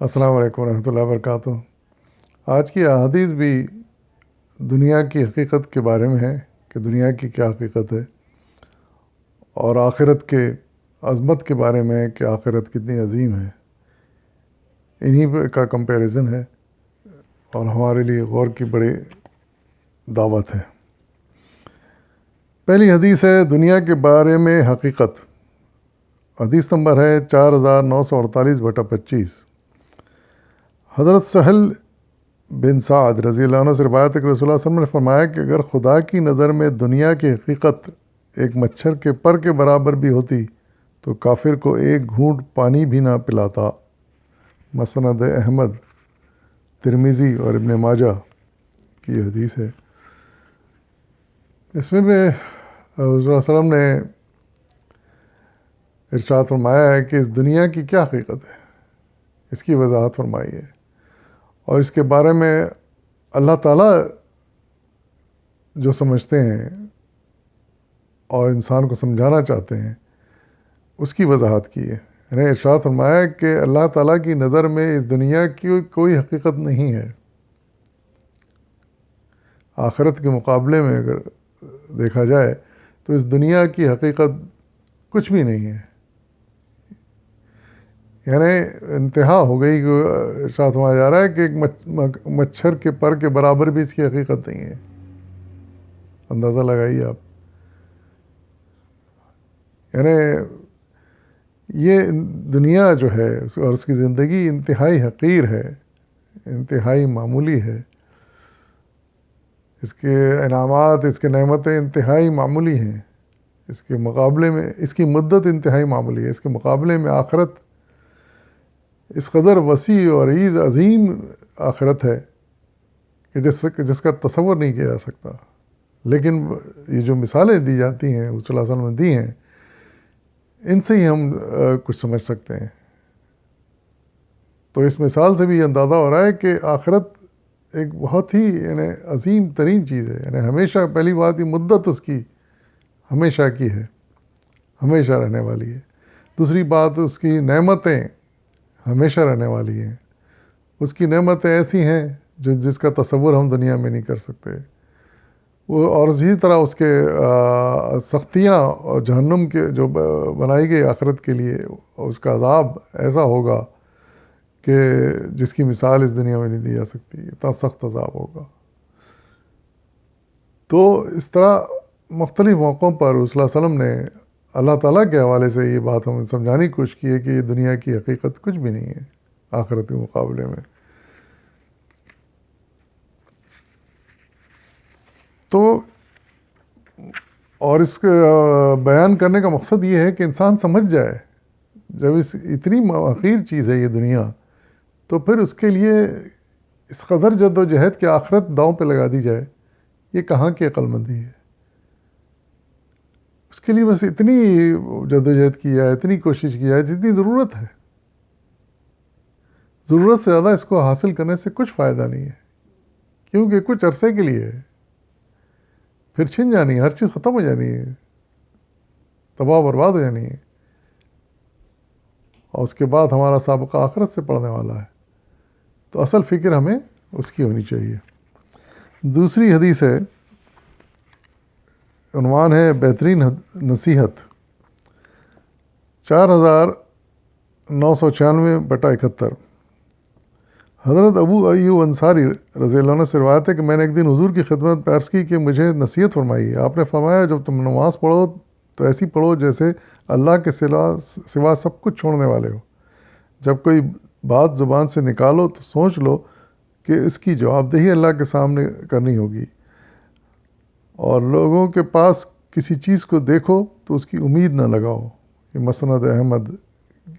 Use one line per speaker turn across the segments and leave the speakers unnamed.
السلام علیکم ورحمۃ اللہ وبرکاتہ۔ آج کی احادیث بھی دنیا کی حقیقت کے بارے میں ہے کہ دنیا کی کیا حقیقت ہے، اور آخرت کے عظمت کے بارے میں ہے کہ آخرت کتنی عظیم ہے۔ انہی کا کمپیریزن ہے اور ہمارے لیے غور کی بڑی دعوت ہے۔ پہلی حدیث ہے دنیا کے بارے میں حقیقت۔ حدیث نمبر ہے 4948/25۔ حضرت سہل بن سعد رضی اللہ عنہ سے روایت ہے کہ رسول اللہ صلی اللہ علیہ وسلم نے فرمایا کہ اگر خدا کی نظر میں دنیا کی حقیقت ایک مچھر کے پر کے برابر بھی ہوتی تو کافر کو ایک گھونٹ پانی بھی نہ پلاتا۔ مسند احمد، ترمذی اور ابن ماجہ کی حدیث ہے۔ اس میں بھی حضور صلی اللہ علیہ وسلم نے ارشاد فرمایا ہے کہ اس دنیا کی کیا حقیقت ہے، اس کی وضاحت فرمائی ہے، اور اس کے بارے میں اللہ تعالیٰ جو سمجھتے ہیں اور انسان کو سمجھانا چاہتے ہیں اس کی وضاحت کی ہے۔ یعنی ارشاد فرمایا کہ اللہ تعالیٰ کی نظر میں اس دنیا کی کوئی حقیقت نہیں ہے۔ آخرت کے مقابلے میں اگر دیکھا جائے تو اس دنیا کی حقیقت کچھ بھی نہیں ہے۔ یعنی انتہا ہو گئی کہ ارشاد فرمایا جا رہا ہے کہ ایک مچھر کے پر کے برابر بھی اس کی حقیقت نہیں ہے۔ اندازہ لگائیے آپ۔ یعنی یہ دنیا جو ہے اور اس کی زندگی انتہائی حقیر ہے، انتہائی معمولی ہے۔ اس کے انعامات، اس کے نعمتیں انتہائی معمولی ہیں۔ اس کے مقابلے میں اس کی مدت انتہائی معمولی ہے۔ اس کے مقابلے میں آخرت اس قدر وسیع اور عظیم آخرت ہے کہ جس کا تصور نہیں کیا جا سکتا۔ لیکن یہ جو مثالیں دی جاتی ہیں صلی اللہ علیہ وسلم نے دی ہیں، ان سے ہی ہم کچھ سمجھ سکتے ہیں۔ تو اس مثال سے بھی یہ اندازہ ہو رہا ہے کہ آخرت ایک بہت ہی یعنی عظیم ترین چیز ہے۔ یعنی ہمیشہ، پہلی بات یہ مدت اس کی ہمیشہ کی ہے، ہمیشہ رہنے والی ہے۔ دوسری بات اس کی نعمتیں ہمیشہ رہنے والی ہیں۔ اس کی نعمتیں ایسی ہیں جس کا تصور ہم دنیا میں نہیں کر سکتے۔ وہ اور اسی طرح اس کے سختیاں اور جہنم کے جو بنائی گئی آخرت کے لیے، اس کا عذاب ایسا ہوگا کہ جس کی مثال اس دنیا میں نہیں دی جا سکتی، اتنا سخت عذاب ہوگا۔ تو اس طرح مختلف موقعوں پر رسول اللہ صلی اللہ علیہ وسلم نے اللہ تعالیٰ کے حوالے سے یہ بات ہمیں سمجھانے کی کوشش کی ہے کہ یہ دنیا کی حقیقت کچھ بھی نہیں ہے آخرت کے مقابلے میں۔ تو اور اس کے بیان کرنے کا مقصد یہ ہے کہ انسان سمجھ جائے، جب اتنی حقیر چیز ہے یہ دنیا، تو پھر اس کے لیے اس قدر جد و جہد کہ آخرت داؤں پہ لگا دی جائے، یہ کہاں کی عقل مندی ہے؟ اس کے لیے بس اتنی جد و جہد کی جائے، اتنی کوشش کی جائے جتنی ضرورت ہے۔ ضرورت سے زیادہ اس کو حاصل کرنے سے کچھ فائدہ نہیں ہے، کیونکہ کچھ عرصے کے لیے ہے، پھر چھن جانی ہے، ہر چیز ختم ہو جانی ہے، تباہ و برباد ہو جانی ہے، اور اس کے بعد ہمارا سابقہ آخرت سے پڑنے والا ہے۔ تو اصل فکر ہمیں اس کی ہونی چاہیے۔ دوسری حدیث ہے، عنوان ہے بہترین نصیحت، 4996/71۔ حضرت ابو ایوب انصاری رضی اللہ عنہ سے روایت ہے کہ میں نے ایک دن حضور کی خدمت میں عرض کی کہ مجھے نصیحت فرمائیے۔ آپ نے فرمایا جب تم نماز پڑھو تو ایسی پڑھو جیسے اللہ کے سوا سب کچھ چھوڑنے والے ہو۔ جب کوئی بات زبان سے نکالو تو سوچ لو کہ اس کی جواب دہی اللہ کے سامنے کرنی ہوگی، اور لوگوں کے پاس کسی چیز کو دیکھو تو اس کی امید نہ لگاؤ۔ یہ مسند احمد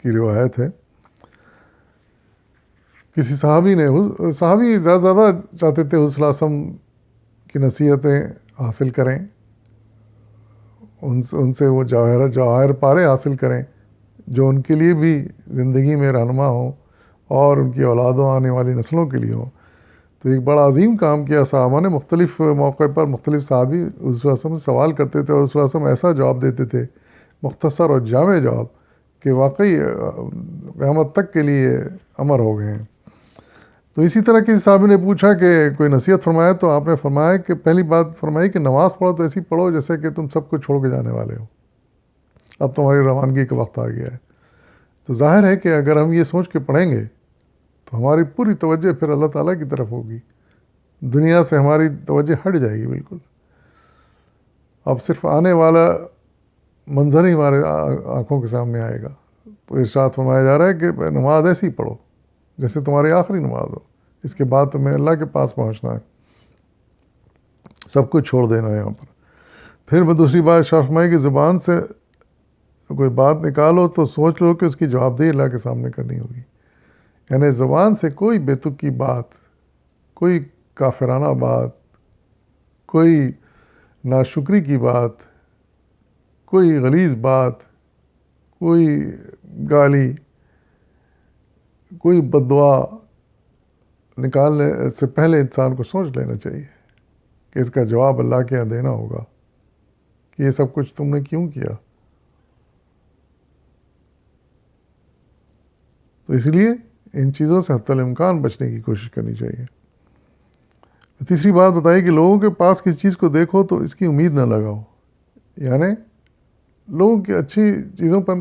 کی روایت ہے۔ کسی صحابی زیادہ چاہتے تھے حضور صلی اللہ علیہ وسلم کی نصیحتیں حاصل کریں، ان سے وہ جواہر پارے حاصل کریں جو ان کے لیے بھی زندگی میں رہنما ہوں اور ان کی اولادوں آنے والی نسلوں کے لیے ہوں۔ تو ایک بڑا عظیم کام کیا صحابہ نے۔ مختلف موقع پر مختلف صحابی حضور صلی اللہ علیہ وسلم سے سوال کرتے تھے اور حضور صلی اللہ علیہ وسلم ایسا جواب دیتے تھے، مختصر اور جامع جواب، کہ واقعی قیامت تک کے لیے امر ہو گئے ہیں۔ تو اسی طرح کسی صحابی نے پوچھا کہ کوئی نصیحت فرمایا، تو آپ نے فرمایا کہ پہلی بات فرمائی کہ نماز پڑھو تو ایسی پڑھو جیسے کہ تم سب کچھ چھوڑ کے جانے والے ہو، اب تمہاری روانگی کا وقت آ گیا ہے۔ تو ظاہر ہے کہ اگر ہم یہ سوچ کے پڑھیں گے تو ہماری پوری توجہ پھر اللہ تعالیٰ کی طرف ہوگی، دنیا سے ہماری توجہ ہٹ جائے گی بالکل۔ اب صرف آنے والا منظر ہی ہمارے آنکھوں کے سامنے آئے گا۔ تو ارشاد فرمایا جا رہا ہے کہ نماز ایسی پڑھو جیسے تمہاری آخری نماز ہو، اس کے بعد تمہیں اللہ کے پاس پہنچنا ہے، سب کچھ چھوڑ دینا ہے یہاں پر۔ پھر میں دوسری بات ارشاد فرمائی کہ زبان سے کوئی بات نکالو تو سوچ لو کہ اس کی جواب دہی اللہ کے سامنے کرنی ہوگی، یعنی زبان سے کوئی بے تک کی بات، کوئی کافرانہ بات، کوئی ناشکری کی بات، کوئی غلیظ بات، کوئی گالی، کوئی بد دعا نکالنے سے پہلے انسان کو سوچ لینا چاہیے کہ اس کا جواب اللہ کے یہاں دینا ہوگا کہ یہ سب کچھ تم نے کیوں کیا۔ تو اس لیے ان چیزوں سے حتی الامکان بچنے کی کوشش کرنی چاہیے۔ تیسری بات بتائی کہ لوگوں کے پاس کسی چیز کو دیکھو تو اس کی امید نہ لگاؤ، یعنی لوگوں کی اچھی چیزوں پر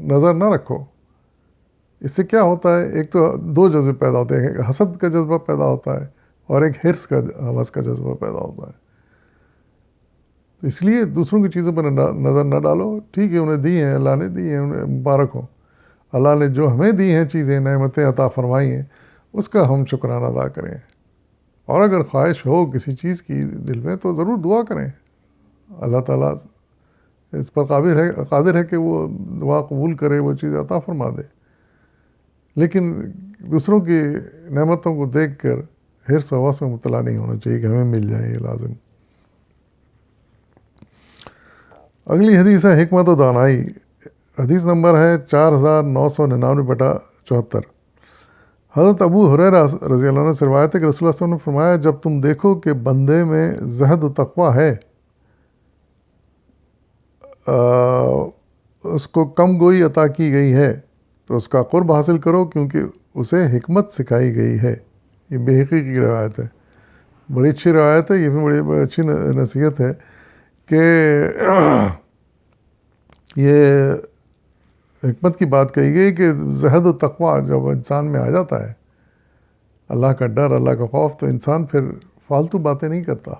نظر نہ رکھو۔ اس سے کیا ہوتا ہے، ایک تو دو جذبے پیدا ہوتے ہیں، ایک حسد کا جذبہ پیدا ہوتا ہے اور ایک حرص کا ہوس کا جذبہ پیدا ہوتا ہے۔ تو اس لیے دوسروں کی چیزوں پر نظر نہ ڈالو، ٹھیک ہے انہیں دی ہیں، اللہ نے دی ہیں، انہیں مبارک ہو۔ اللہ نے جو ہمیں دی ہیں چیزیں، نعمتیں عطا فرمائی ہیں، اس کا ہم شکرانہ ادا کریں، اور اگر خواہش ہو کسی چیز کی دل میں تو ضرور دعا کریں، اللہ تعالیٰ اس پر قادر ہے کہ وہ دعا قبول کرے، وہ چیز عطا فرما دے۔ لیکن دوسروں کی نعمتوں کو دیکھ کر حرص و ہوس میں مبتلا نہیں ہونا چاہیے کہ ہمیں مل جائے، یہ لازم۔ اگلی حدیث ہے حکمت و دانائی، حدیث نمبر ہے 4999/74۔ حضرت ابو ہریرہ رضی اللہ عنہ سے روایت ہے کہ رسول اللہ صلی اللہ علیہ وسلم نے فرمایا، جب تم دیکھو کہ بندے میں زہد و تقویٰ ہے، اس کو کم گوئی عطا کی گئی ہے، تو اس کا قرب حاصل کرو، کیونکہ اسے حکمت سکھائی گئی ہے۔ یہ بہقی کی روایت ہے، بڑی اچھی روایت ہے، یہ بھی بڑی اچھی نصیحت ہے کہ یہ حکمت کی بات کہی گئی کہ زہد و تقویٰ جب انسان میں آ جاتا ہے، اللہ کا ڈر، اللہ کا خوف، تو انسان پھر فالتو باتیں نہیں کرتا،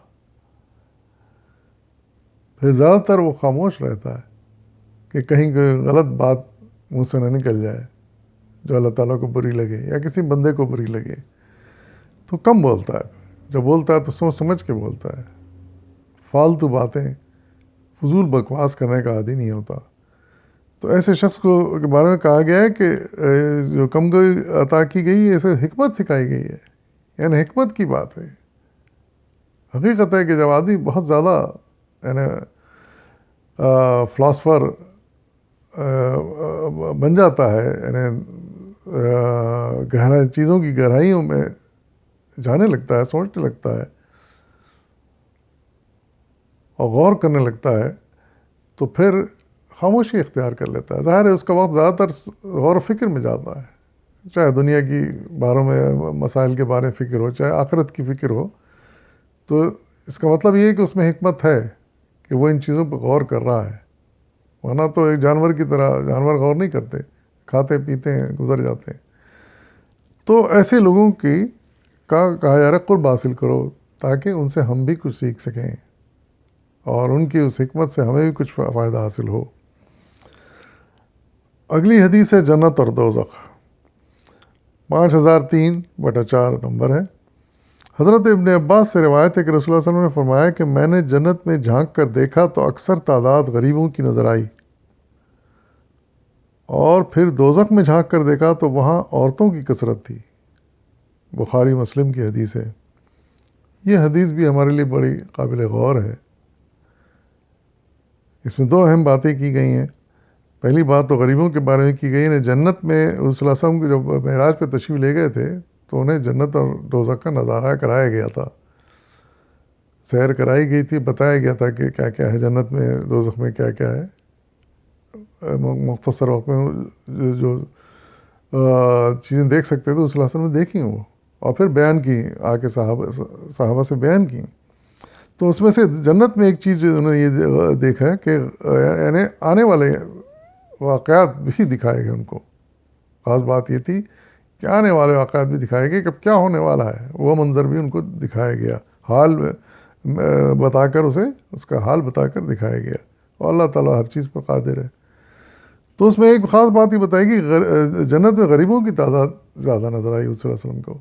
پھر زیادہ تر وہ خاموش رہتا ہے کہ کہیں کوئی غلط بات منہ سے نہ نکل جائے جو اللہ تعالیٰ کو بری لگے یا کسی بندے کو بری لگے، تو کم بولتا ہے۔ جب بولتا ہے تو سوچ سمجھ کے بولتا ہے، فالتو باتیں، فضول بکواس کرنے کا عادی نہیں ہوتا۔ تو ایسے شخص کو کے بارے میں کہا گیا ہے کہ جو کم گوئی عطا کی گئی ہے، اسے حکمت سکھائی گئی ہے، یعنی حکمت کی بات ہے۔ حقیقت ہے کہ جب آدمی بہت زیادہ یعنی فلاسفر بن جاتا ہے، یعنی چیزوں کی گہرائیوں میں جانے لگتا ہے، سوچنے لگتا ہے اور غور کرنے لگتا ہے، تو پھر خاموشی اختیار کر لیتا ہے۔ ظاہر ہے اس کا وقت زیادہ تر غور و فکر میں جاتا ہے، چاہے دنیا کی باروں میں مسائل کے بارے میں فکر ہو، چاہے آخرت کی فکر ہو۔ تو اس کا مطلب یہ ہے کہ اس میں حکمت ہے کہ وہ ان چیزوں پر غور کر رہا ہے، ورنہ تو ایک جانور کی طرح، جانور غور نہیں کرتے، کھاتے پیتے ہیں، گزر جاتے ہیں۔ تو ایسے لوگوں کی کہا جا رہا ہے قرب حاصل کرو، تاکہ ان سے ہم بھی کچھ سیکھ سکیں اور ان کی اس حکمت سے ہمیں بھی کچھ فائدہ حاصل ہو۔ اگلی حدیث ہے جنت اور دوزخ، 5003/4 نمبر ہے۔ حضرت ابن عباس سے روایت ہے کہ رسول اللہ صلی اللہ علیہ وسلم نے فرمایا کہ میں نے جنت میں جھانک کر دیکھا تو اکثر تعداد غریبوں کی نظر آئی، اور پھر دوزخ میں جھانک کر دیکھا تو وہاں عورتوں کی کثرت تھی۔ بخاری مسلم کی حدیث ہے۔ یہ حدیث بھی ہمارے لیے بڑی قابل غور ہے۔ اس میں دو اہم باتیں کی گئی ہیں۔ پہلی بات تو غریبوں کے بارے میں کی گئی ہے۔ جنت میں رسول اللہ صلی اللہ علیہ وسلم کو جب معراج پہ تشریف لے گئے تھے تو انہیں جنت اور دوزخ کا نظارہ کرایا گیا تھا، سیر کرائی گئی تھی، بتایا گیا تھا کہ کیا کیا ہے جنت میں، دوزخ میں کیا کیا ہے۔ مختصر وقت میں جو چیزیں دیکھ سکتے تھے، اس وسلم نے دیکھی وہ، اور پھر بیان کی آ کے صحابہ سے بیان کی. تو اس میں سے جنت میں ایک چیز انہوں نے یہ دیکھا ہے کہ یعنی آنے والے واقعات بھی دکھائے گئے ان کو. خاص بات یہ تھی کہ آنے والے واقعات بھی دکھائے گئے کہ اب کیا ہونے والا ہے، وہ منظر بھی ان کو دکھایا گیا، حال بتا کر اس کا حال بتا کر دکھایا گیا. اور اللہ تعالیٰ ہر چیز پر قادر ہے. تو اس میں ایک خاص بات یہ بتائی کہ جنت میں غریبوں کی تعداد زیادہ نظر آئی صلی اللہ علیہ وسلم کو.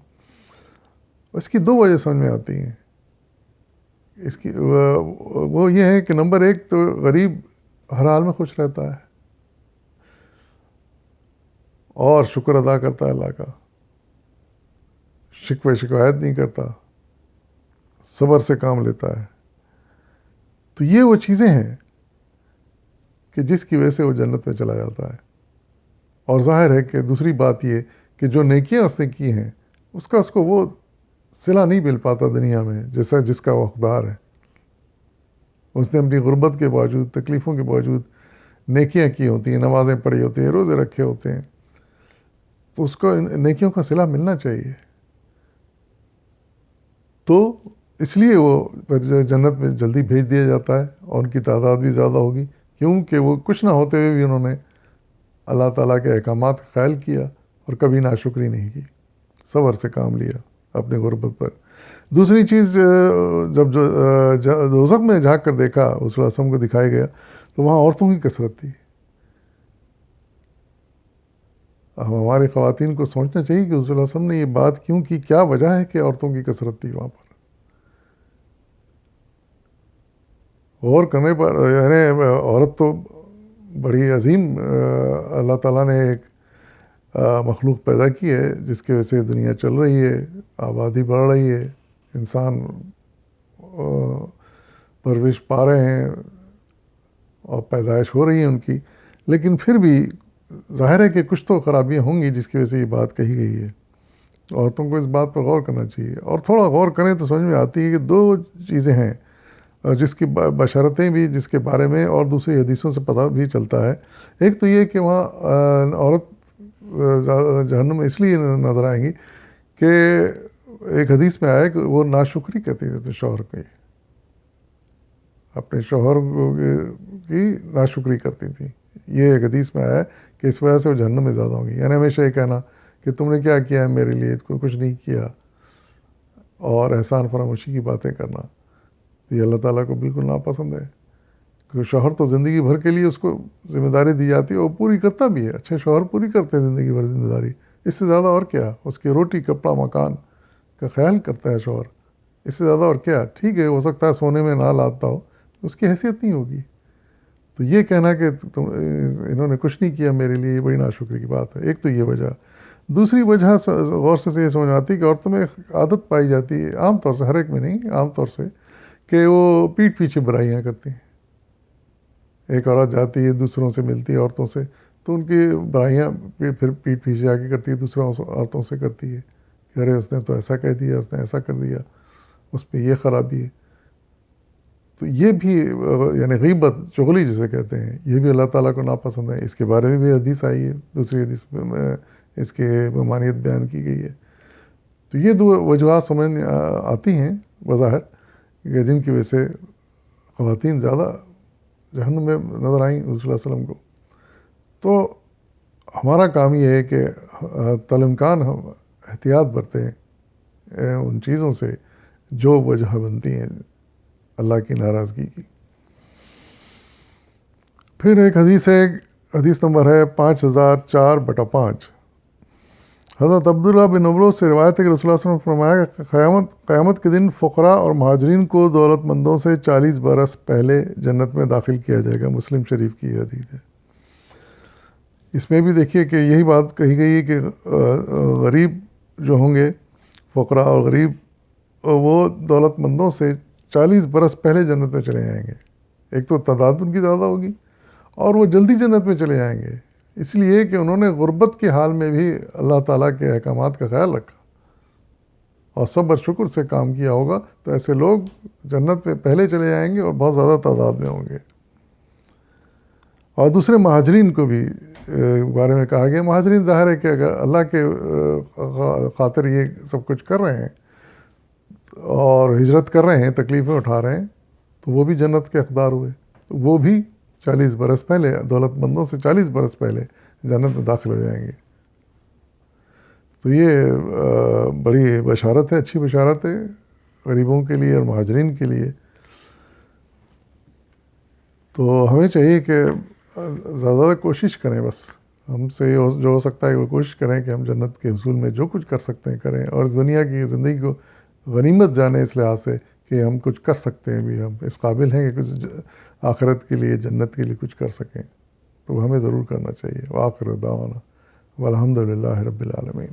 اس کی دو وجہ سمجھ میں آتی ہیں. اس کی وہ یہ ہے کہ نمبر ایک تو غریب ہر حال میں خوش رہتا ہے اور شکر ادا کرتا ہے اللہ کا، شکوے شکایت نہیں کرتا، صبر سے کام لیتا ہے. تو یہ وہ چیزیں ہیں کہ جس کی وجہ سے وہ جنت میں چلا جاتا ہے. اور ظاہر ہے کہ دوسری بات یہ کہ جو نیکیاں اس نے کی ہیں اس کو وہ صلہ نہیں مل پاتا دنیا میں جس کا وہ حقدار ہے. اس نے اپنی غربت کے باوجود، تکلیفوں کے باوجود نیکیاں کی ہوتی ہیں، نمازیں پڑھی ہوتی ہیں، روزے رکھے ہوتے ہیں، تو اس کو نیکیوں کا صلہ ملنا چاہیے. تو اس لیے وہ جنت میں جلدی بھیج دیا جاتا ہے اور ان کی تعداد بھی زیادہ ہوگی، کیونکہ وہ کچھ نہ ہوتے ہوئے بھی انہوں نے اللہ تعالیٰ کے احکامات کا خیال کیا اور کبھی ناشکری نہیں کی، صبر سے کام لیا اپنے غربت پر. دوسری چیز، جب دوزخ میں جھانک کر دیکھا اس رسم کو دکھایا گیا تو وہاں عورتوں کی کثرت تھی. اب ہماری خواتین کو سوچنا چاہیے کہ حضور صلی اللہ علیہ وسلم نے یہ بات کیوں کی، کیا وجہ ہے کہ عورتوں کی کثرت تھی وہاں پر. غور کرنے پر یعنی عورت تو بڑی عظیم اللہ تعالیٰ نے ایک مخلوق پیدا کی ہے جس کی وجہ سے دنیا چل رہی ہے، آبادی بڑھ رہی ہے، انسان پرورش پا رہے ہیں اور پیدائش ہو رہی ہے ان کی. لیکن پھر بھی ظاہر ہے کہ کچھ تو خرابیاں ہوں گی جس کی وجہ سے یہ بات کہی گئی ہے. عورتوں کو اس بات پر غور کرنا چاہیے، اور تھوڑا غور کریں تو سمجھ میں آتی ہے کہ دو چیزیں ہیں جس کی بشارتیں بھی جس کے بارے میں اور دوسری حدیثوں سے پتہ بھی چلتا ہے. ایک تو یہ کہ وہاں عورت جہنم میں اس لیے نظر آئیں گی کہ ایک حدیث میں آیا کہ وہ ناشکری کرتی تھی اپنے شوہر کی، اپنے شوہر کی ناشکری کرتی تھی. یہ ایک حدیث میں آیا کہ اس وجہ سے وہ جہنم میں زیادہ ہوں گی. یعنی ہمیشہ یہ کہنا کہ تم نے کیا کیا ہے میرے لیے، کچھ نہیں کیا، اور احسان فراموشی کی باتیں کرنا، یہ اللہ تعالیٰ کو بالکل ناپسند ہے. کیونکہ شوہر تو زندگی بھر کے لیے اس کو ذمہ داری دی جاتی ہے، وہ پوری کرتا بھی ہے. اچھے شوہر پوری کرتے ہیں زندگی بھر ذمہ داری، اس سے زیادہ اور کیا. اس کی روٹی کپڑا مکان کا خیال کرتا ہے شوہر، اس سے زیادہ اور کیا. ٹھیک ہے ہو سکتا ہے سونے میں نہ لاتا ہو، اس کی حیثیت نہیں ہوگی. تو یہ کہنا کہ انہوں نے کچھ نہیں کیا میرے لیے، یہ بڑی ناشکری کی بات ہے. ایک تو یہ وجہ. دوسری وجہ غور سے یہ سمجھ آتی ہے کہ عورتوں میں عادت پائی جاتی ہے، عام طور سے، ہر ایک میں نہیں، عام طور سے، کہ وہ پیٹھ پیچھے برائیاں کرتی ہیں. ایک عورت جاتی ہے دوسروں سے ملتی ہے عورتوں سے تو ان کی برائیاں پھر پیٹھ پیچھے آ کے کرتی ہے، دوسروں عورتوں سے کرتی ہے کہ ارے اس نے تو ایسا کہہ دیا، اس نے ایسا کر دیا، اس پہ یہ خرابی ہے. تو یہ بھی یعنی غیبت، چغلی جسے کہتے ہیں، یہ بھی اللہ تعالیٰ کو ناپسند ہے. اس کے بارے میں بھی حدیث آئی ہے، دوسری حدیث میں اس کے ممانعت بیان کی گئی ہے. تو یہ دو وجوہات سمجھ میں آتی ہیں بظاہر کہ جن کی وجہ سے خواتین زیادہ جہنم میں نظر آئیں رسول اللہ صلی اللہ علیہ وسلم کو. تو ہمارا کام یہ ہے کہ تلمکان ہم احتیاط برتیں ان چیزوں سے جو وجہ بنتی ہیں اللہ کی ناراضگی کی. پھر ایک حدیث ہے، حدیث نمبر ہے 5004/5. حضرت عبداللہ بن عمرو سے روایت ہے کہ رسول اللہ صلی اللہ علیہ وسلم نے فرمایا کہ قیامت کے دن فقراء اور مہاجرین کو دولت مندوں سے 40 برس پہلے جنت میں داخل کیا جائے گا. مسلم شریف کی حدیث ہے. اس میں بھی دیکھیے کہ یہی بات کہی گئی ہے کہ غریب جو ہوں گے، فقراء اور غریب، وہ دولت مندوں سے 40 برس پہلے جنت میں چلے جائیں گے. ایک تو تعداد ان کی زیادہ ہوگی اور وہ جلدی جنت میں چلے جائیں گے، اس لیے کہ انہوں نے غربت کے حال میں بھی اللہ تعالیٰ کے احکامات کا خیال رکھا اور صبر شکر سے کام کیا ہوگا. تو ایسے لوگ جنت میں پہلے چلے جائیں گے اور بہت زیادہ تعداد میں ہوں گے. اور دوسرے مہاجرین کو بھی بارے میں کہا گیا. مہاجرین ظاہر ہے کہ اگر اللہ کے خاطر یہ سب کچھ کر رہے ہیں اور ہجرت کر رہے ہیں، تکلیفیں اٹھا رہے ہیں، تو وہ بھی جنت کے حقدار ہوئے. وہ بھی 40 برس پہلے، دولت مندوں سے 40 برس پہلے جنت میں داخل ہو جائیں گے. تو یہ بڑی بشارت ہے، اچھی بشارت ہے غریبوں کے لیے اور مہاجرین کے لیے. تو ہمیں چاہیے کہ زیادہ کوشش کریں، بس ہم سے جو ہو سکتا ہے وہ کوشش کریں کہ ہم جنت کے حصول میں جو کچھ کر سکتے ہیں کریں، اور دنیا کی زندگی کو غنیمت جانیں اس لحاظ سے کہ ہم کچھ کر سکتے ہیں بھی، ہم اس قابل ہیں کہ کچھ آخرت کے لیے، جنت کے لیے کچھ کر سکیں. تو ہمیں ضرور کرنا چاہیے. وآخر دعوانا والحمد للہ رب العالمین.